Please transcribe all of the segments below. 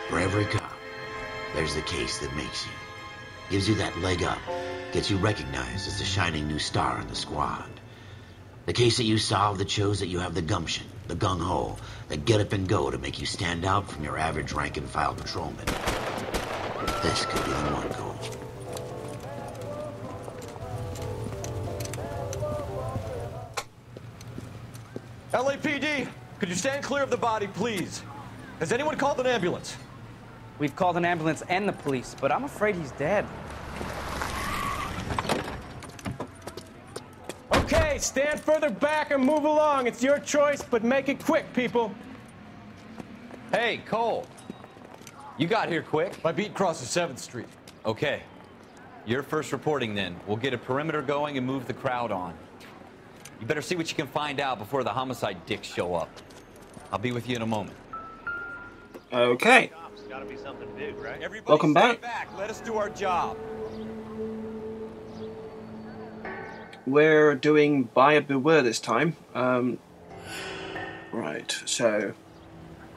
For every cop, there's the case that makes you. Gives you that leg up. Gets you recognized as the shining new star in the squad. The case that you solve that shows that you have the gumption, the gung-ho, the get up and go to make you stand out from your average rank-and-file patrolman. This could be the one, Cole. LAPD, could you stand clear of the body, please? Has anyone called an ambulance? We've called an ambulance and the police, but I'm afraid he's dead. Okay, stand further back and move along. It's your choice, but make it quick, people. Hey, Cole. You got here quick. My beat crosses 7th Street. Okay. You're first reporting then. We'll get a perimeter going and move the crowd on. You better see what you can find out before the homicide dicks show up. I'll be with you in a moment. Okay. Gotta be something big, right? Everybody Welcome back. Let us do our job. We're doing Buyer Beware this time. Right, so...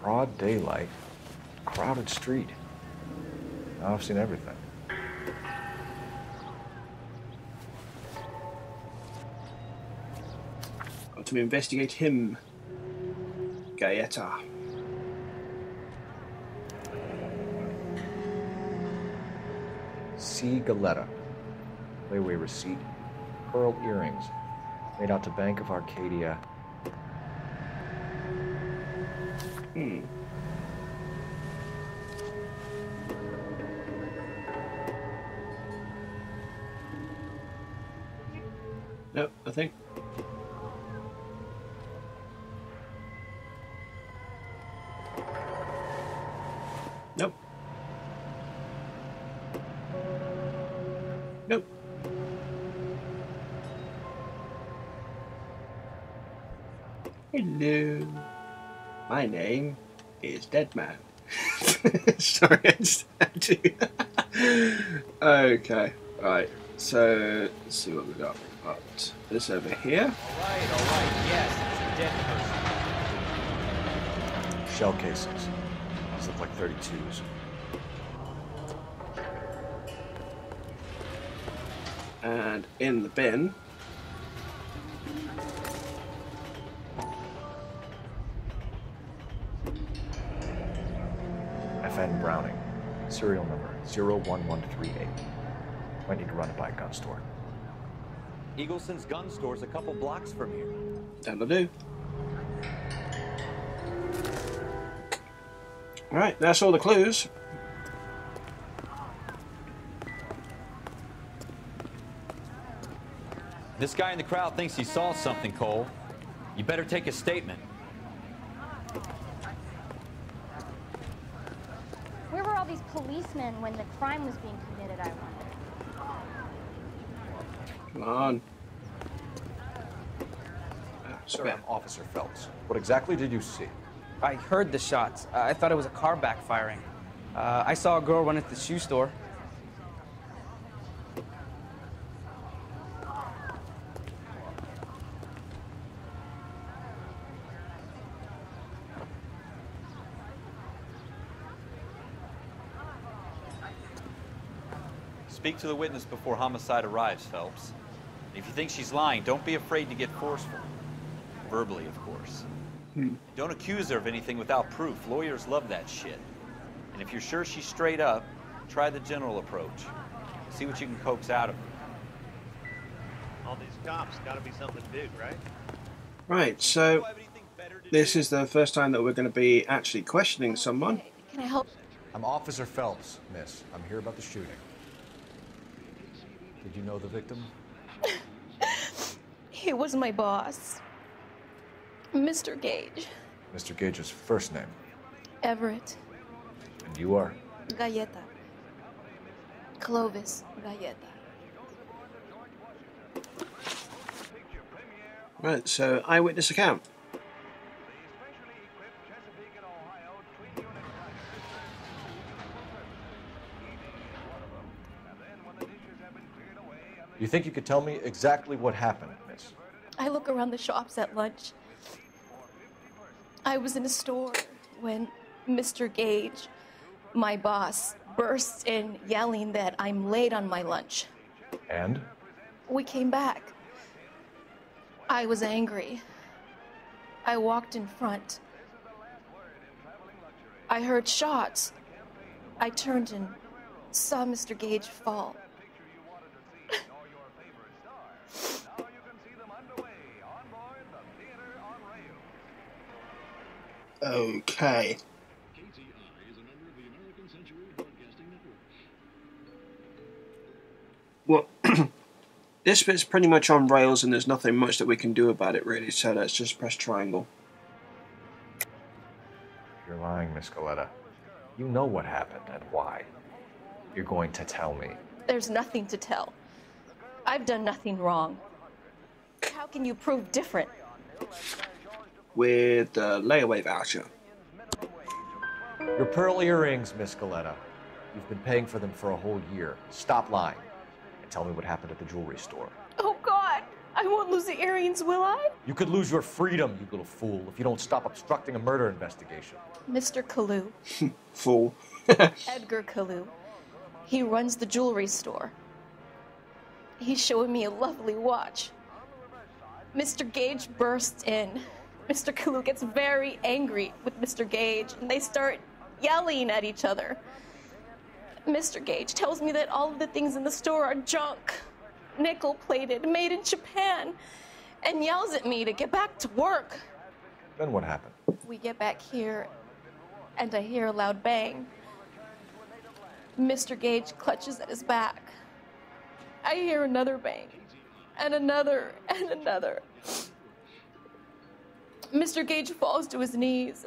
Broad daylight, crowded street. Now I've seen everything. To investigate him. Gaeta. C. Galetta. Layaway receipt. Pearl earrings. Made out to Bank of Arcadia. Nope, nothing. Nope. Nope. Hello. My name is Deadman. Sorry, I just had to. Okay, right. So, let's see what we got. Got this over here. All right, yes, it's a dead person. Shell casings. These look like 32s. And in the bin, FN Browning. Serial number 01138. Might need to run it by a gun store. Eagleson's gun store's a couple blocks from here. that'll do. Right, that's all the clues. This guy in the crowd thinks he saw something, Cole. You better take a statement. Where were all these policemen when the crime was being committed, I wonder? Come on. Sir, I'm Officer Phelps. What exactly did you see? I heard the shots. I thought it was a car backfiring. I saw a girl run into the shoe store. Speak to the witness before homicide arrives, Phelps. If you think she's lying, don't be afraid to get forceful. Verbally, of course. Don't accuse her of anything without proof. Lawyers love that shit. And if you're sure she's straight up, try the general approach. See what you can coax out of her. All these cops, gotta be something big, right? Right, so this is the first time that we're going to be actually questioning someone. Can I help? I'm Officer Phelps, miss. I'm here about the shooting. Did you know the victim? He was my boss, Mr. Gage. Mr. Gage's first name. Everett. And you are? Galleta. Clovis Galleta. Right, so eyewitness account. You think you could tell me exactly what happened, miss? I look around the shops at lunch. I was in a store when Mr. Gage My boss bursts in yelling that I'm late on my lunch. And? We came back. I was angry. I walked in front. I heard shots. I turned and saw Mr. Gage fall. Okay. Well, this bit's pretty much on rails and there's nothing much that we can do about it really, so let's just press triangle. You're lying, Miss Coletta. You know what happened and why. You're going to tell me. There's nothing to tell. I've done nothing wrong. How can you prove different? With the layaway voucher. Your pearl earrings, Miss Coletta. You've been paying for them for a whole year. Stop lying and tell me what happened at the jewelry store. Oh, God! I won't lose the earrings, will I? You could lose your freedom, you little fool, if you don't stop obstructing a murder investigation. Mr. Kalu. Fool. Edgar Kalu. He runs the jewelry store. He's showing me a lovely watch. Mr. Gage bursts in. Mr. Kalu gets very angry with Mr. Gage, and they start yelling at each other. Mr. Gage tells me that all of the things in the store are junk, nickel-plated, made in Japan, and yells at me to get back to work. Then what happened? We get back here, and I hear a loud bang. Mr. Gage clutches at his back. I hear another bang, and another, and another. Mr. Gage falls to his knees.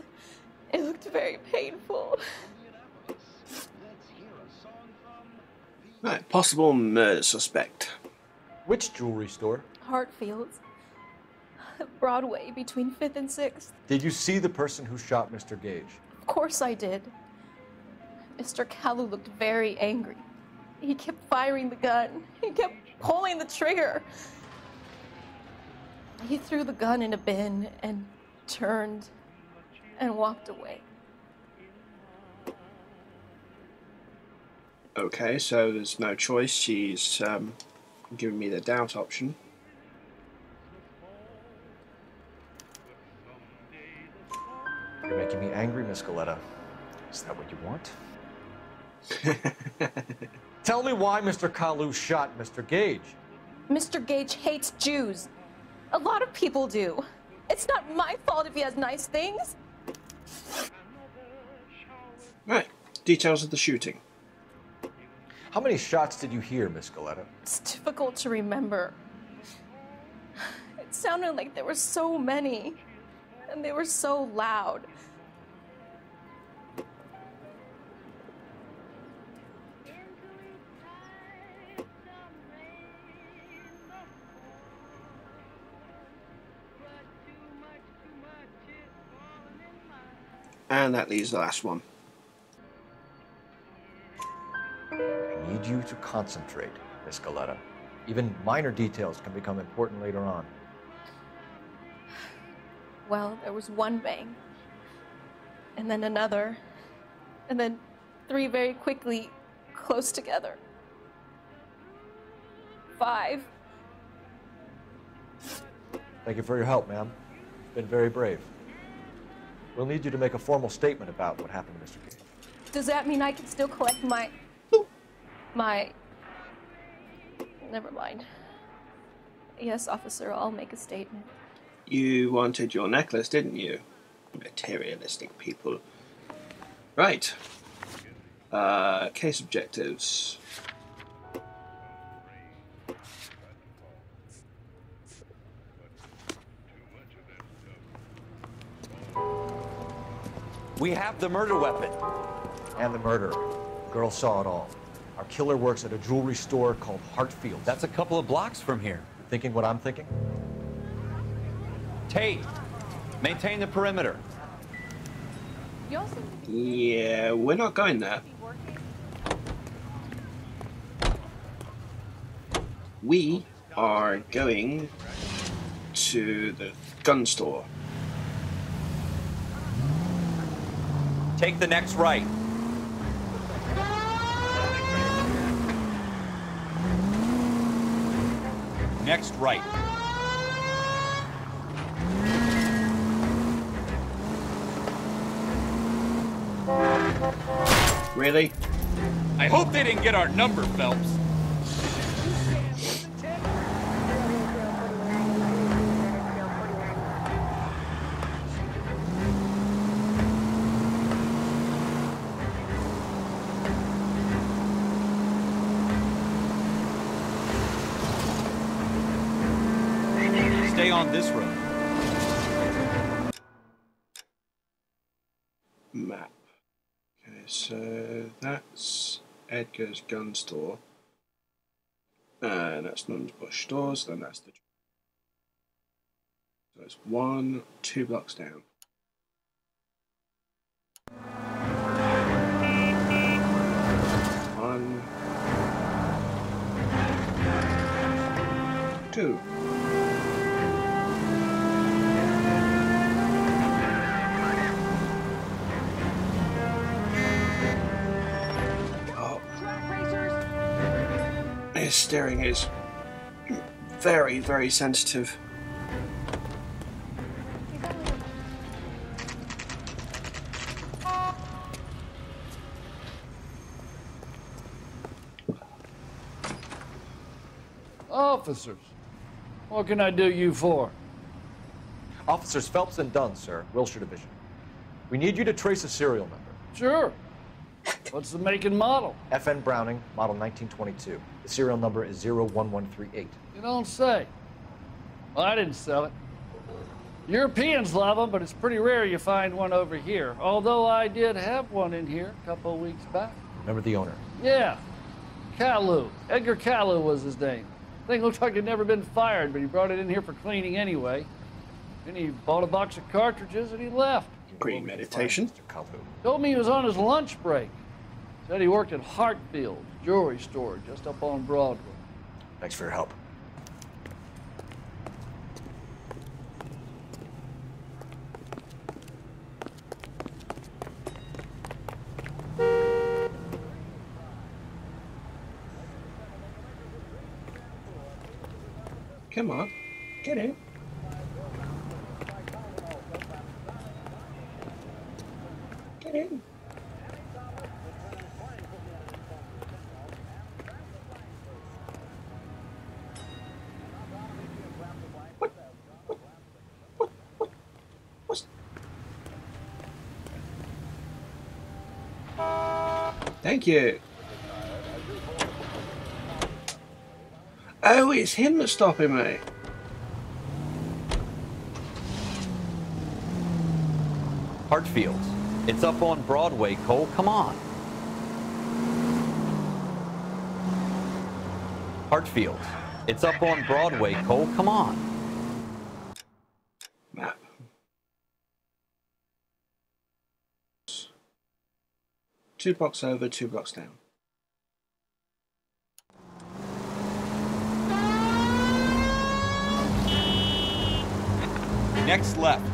It looked very painful. Right, possible murder suspect. Which jewelry store? Hartfield's. Broadway, between 5th and 6th. Did you see the person who shot Mr. Gage? Of course I did. Mr. Kalu looked very angry. He kept firing the gun. He kept pulling the trigger. He threw the gun in a bin and turned and walked away. Okay, so there's no choice. She's giving me the doubt option. You're making me angry, Miss Coletta. Is that what you want? Tell me why Mr. Kalu shot Mr. Gage. Mr. Gage hates Jews. A lot of people do. It's not my fault if he has nice things. Right, details of the shooting. How many shots did you hear, Miss Coletta? It's difficult to remember. It sounded like there were so many, and they were so loud. And that leaves the last one. I need you to concentrate, Miss Coletta. Even minor details can become important later on. Well, there was one bang, and then another, and then 3 very quickly, close together. 5. Thank you for your help, ma'am. You've been very brave. We'll need you to make a formal statement about what happened to Mr. Gage. Does that mean I can still collect my... Never mind. Yes, officer, I'll make a statement. You wanted your necklace, didn't you? Materialistic people. Right. Case objectives. We have the murder weapon. And the murderer. The girl saw it all. Our killer works at a jewelry store called Hartfield's. That's a couple of blocks from here. Thinking what I'm thinking? Tate, maintain the perimeter. You also Yeah, we're not going there. We are going to the gun store. Take the next right. Next right. Really? I hope they didn't get our number, Phelps. Stay on this road. Map. Okay, so that's Edgar's gun store. And that's Norman's Bush stores, then that's the... So it's 2 blocks down. One, 2. His steering is very, very sensitive. Officers, what can I do you for? Officers Phelps and Dunn, sir, Wilshire Division. We need you to trace a serial number. Sure. What's the make and model? FN Browning, model 1922. The serial number is 01138. You don't say. Well, I didn't sell it. Europeans love them, but it's pretty rare you find one over here. Although I did have one in here a couple of weeks back. Remember the owner? Yeah. Kalu. Edgar Kalu was his name. Thing looked like he'd never been fired, but he brought it in here for cleaning anyway. Then he bought a box of cartridges and he left. Premeditation. Mr. Kalu. Told me he was on his lunch break. Said he worked at Hartfield's jewelry store just up on Broadway. Thanks for your help. Come on, get in. Get in. Thank you. Oh, it's him that's stopping me. Hartfield. It's up on Broadway, Cole. Come on. Hartfield. It's up on Broadway, Cole. Come on. Map. 2 blocks over, 2 blocks down. Next left.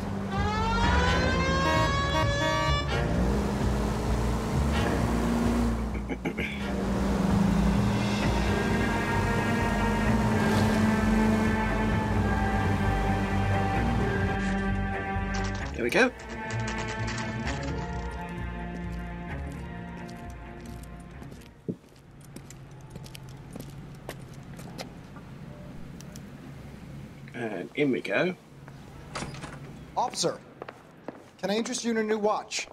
Here we go. And in we go. Officer, can I interest you in a new watch?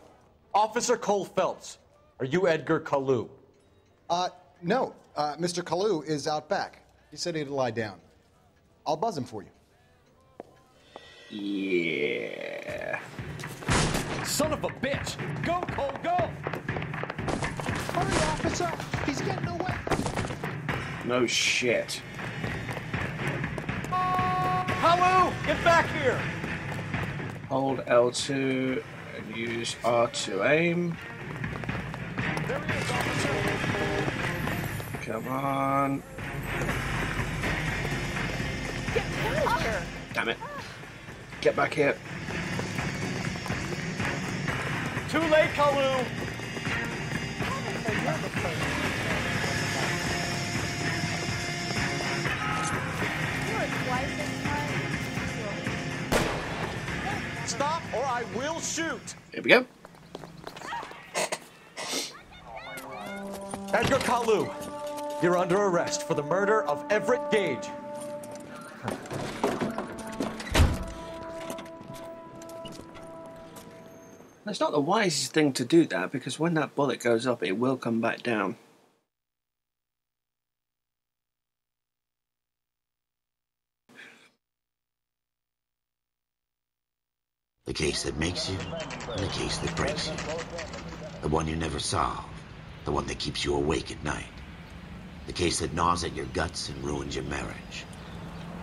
Officer Cole Phelps. Are you Edgar Kalu? No. Mr. Kalu is out back. He said he'd lie down. I'll buzz him for you. Yeah. Son of a bitch! Go, Cole, go! Hurry, officer! He's getting away! No shit. Hello! Get back here! Hold L2 and use R to aim. There he is, officer! Come on. Get out of here! Damn it. Get back here. Too late, Kalu! Stop or I will shoot! Here we go. Edgar Kalu, you're under arrest for the murder of Everett Gage. It's not the wisest thing to do that, because when that bullet goes up, it will come back down. The case that makes you, and the case that breaks you. The one you never solve, the one that keeps you awake at night. The case that gnaws at your guts and ruins your marriage.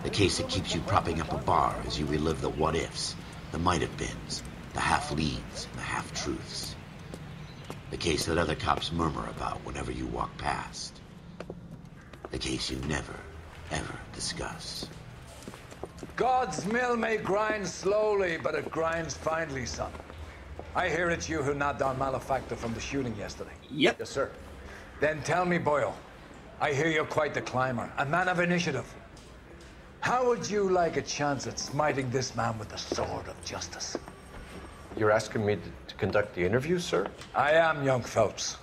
The case that keeps you propping up a bar as you relive the what-ifs, the might-have-beens, the half-leads and the half-truths. The case that other cops murmur about whenever you walk past. The case you never, ever discuss. God's mill may grind slowly, but it grinds finely, son. I hear it's you who knocked down Malefactor from the shooting yesterday. Yep. Yes, sir. Then tell me, Boyle, I hear you're quite the climber, a man of initiative. How would you like a chance at smiting this man with the sword of justice? You're asking me to conduct the interview, sir? I am, young Phelps.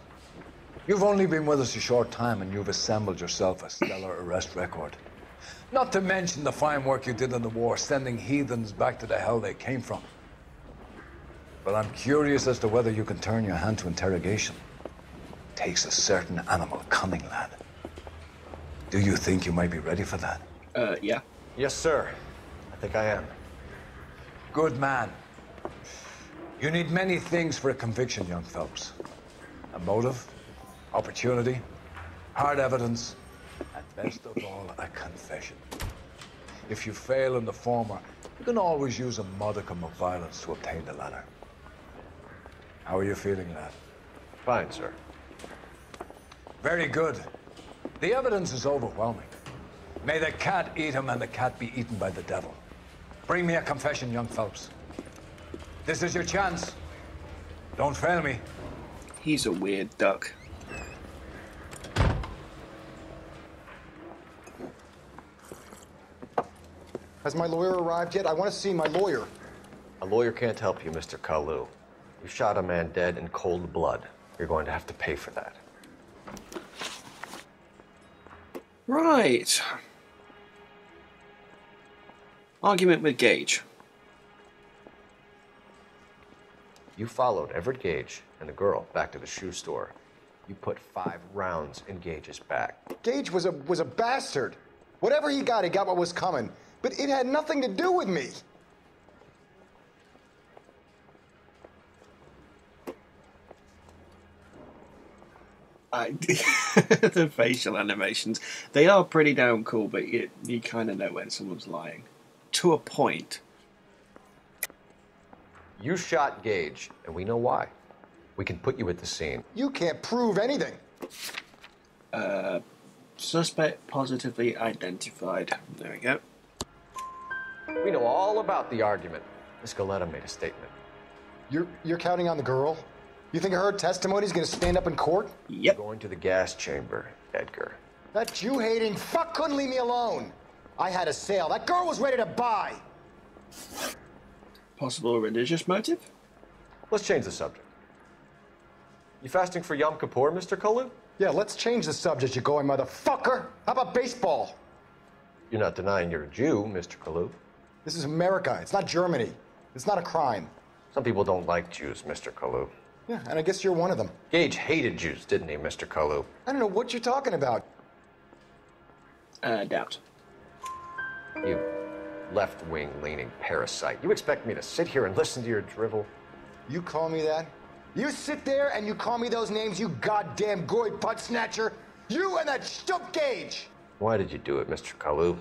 You've only been with us a short time, and you've assembled yourself a stellar arrest record. Not to mention the fine work you did in the war, sending heathens back to the hell they came from. But I'm curious as to whether you can turn your hand to interrogation. Takes a certain animal cunning, lad. Do you think you might be ready for that? Yeah. Yes, sir. I think I am. Good man. You need many things for a conviction, young Phelps. A motive, opportunity, hard evidence, and best of all, a confession. If you fail in the former, you can always use a modicum of violence to obtain the latter. How are you feeling, lad? Fine, sir. Very good. The evidence is overwhelming. May the cat eat him and the cat be eaten by the devil. Bring me a confession, young Phelps. This is your chance. Don't fail me. He's a weird duck. Has my lawyer arrived yet? I want to see my lawyer. A lawyer can't help you, Mr. Kalu. You shot a man dead in cold blood. You're going to have to pay for that. Right. Argument with Gage. You followed Everett Gage and the girl back to the shoe store. You put 5 rounds in Gage's back. Gage was a bastard. Whatever he got what was coming. But it had nothing to do with me. The facial animations, they are pretty damn cool, but you kind of know when someone's lying. To a point. You shot Gage, and we know why. We can put you at the scene. You can't prove anything. Suspect positively identified. There we go. We know all about the argument. Miss Goleta made a statement. You're counting on the girl? You think her testimony is going to stand up in court? Yep. Going to the gas chamber, Edgar. That Jew-hating fuck couldn't leave me alone. I had a sale. That girl was ready to buy. Possible religious motive? Let's change the subject. You fasting for Yom Kippur, Mr. Kalu? Yeah, let's change the subject, you going motherfucker. How about baseball? You're not denying you're a Jew, Mr. Kalu. This is America. It's not Germany. It's not a crime. Some people don't like Jews, Mr. Kalu. Yeah, and I guess you're one of them. Gage hated Jews, didn't he, Mr. Kalu? I don't know what you're talking about. Doubt. You left-wing leaning parasite. You expect me to sit here and listen to your drivel? You call me that? You sit there and you call me those names, you goddamn goy butt snatcher? You and that stup Gage! Why did you do it, Mr. Kalu?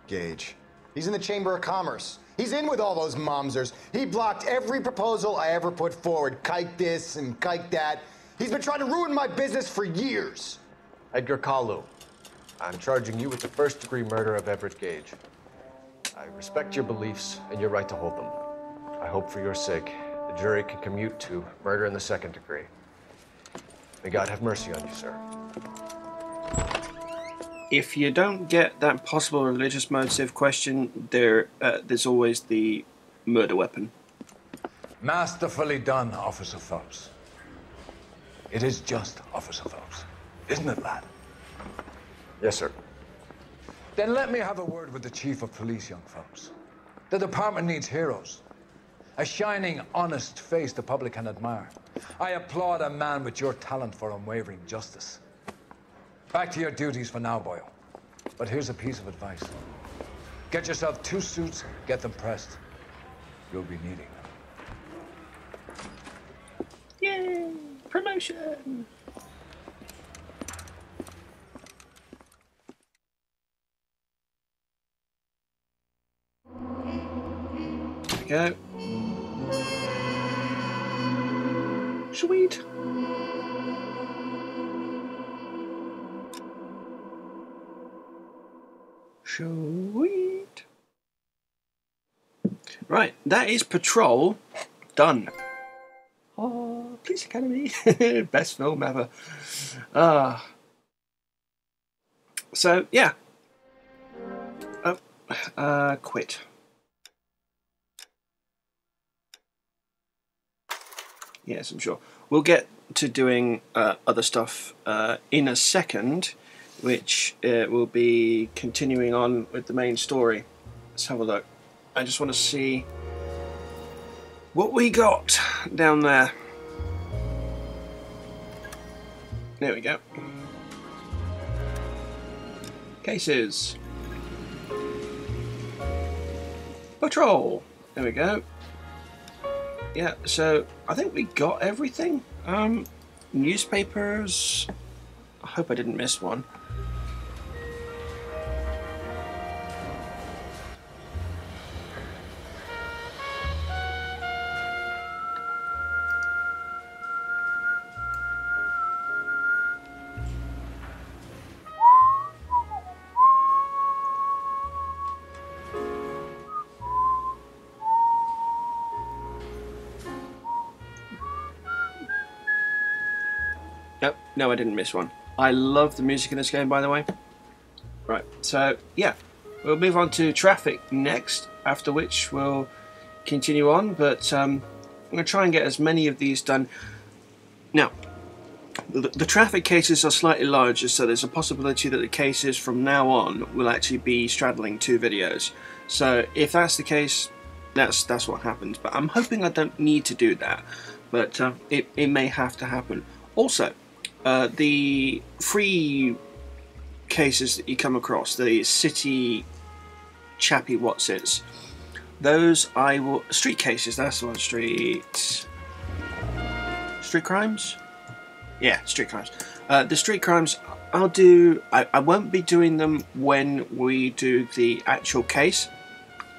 Gage. He's in the Chamber of Commerce. He's in with all those momsers. He blocked every proposal I ever put forward. Kike this and kike that. He's been trying to ruin my business for years. Edgar Kalu, I'm charging you with the first-degree murder of Everett Gage. I respect your beliefs and your right to hold them. I hope for your sake the jury can commute to murder in the second degree. May God have mercy on you, sir. if you don't get that possible religious motive question, there's always the murder weapon. Masterfully done, Officer Phelps. It is just Officer Phelps, isn't it, lad? Yes, sir. Then let me have a word with the Chief of Police, young Phelps. The department needs heroes. A shining, honest face the public can admire. I applaud a man with your talent for unwavering justice. Back to your duties for now, boyo. But here's a piece of advice. Get yourself 2 suits, get them pressed. You'll be needing them. Yay! Promotion! There we go. Sweet. Sweet. Right, that is Patrol done. Oh, Police Academy. Best film ever. So, yeah. Quit. Yes, I'm sure. We'll get to doing other stuff in a second, which will be continuing on with the main story. Let's have a look. I just want to see what we got down there. There we go. Cases. Patrol. There we go. Yeah, so I think we got everything. Newspapers. I hope I didn't miss one. Nope, no, I didn't miss one. I love the music in this game, by the way. Right, so yeah, we'll move on to traffic next, after which we'll continue on, but I'm going to try and get as many of these done. Now, the traffic cases are slightly larger, so there's a possibility that the cases from now on will actually be straddling 2 videos. So if that's the case, that's what happens. But I'm hoping I don't need to do that, but it may have to happen. Also, the free cases that you come across, the city chappy whatsits, those I will... Street cases, that's the one. Street crimes? Yeah, street crimes. The street crimes, I'll do... I won't be doing them when we do the actual case.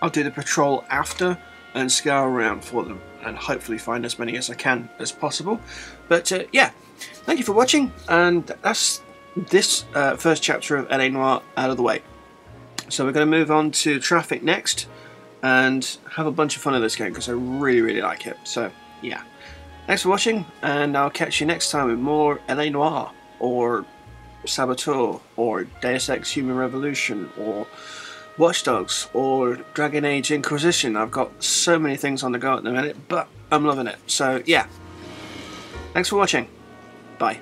I'll do the patrol after and scour around for them and hopefully find as many as I can as possible. But yeah, thank you for watching, and that's this first chapter of LA Noire out of the way. So we're going to move on to traffic next and have a bunch of fun in this game because I really like it. So yeah, thanks for watching, and I'll catch you next time with more LA Noire or Saboteur or Deus Ex Human Revolution or Watch Dogs or Dragon Age Inquisition. I've got so many things on the go at the minute, but I'm loving it. So yeah, thanks for watching. Bye.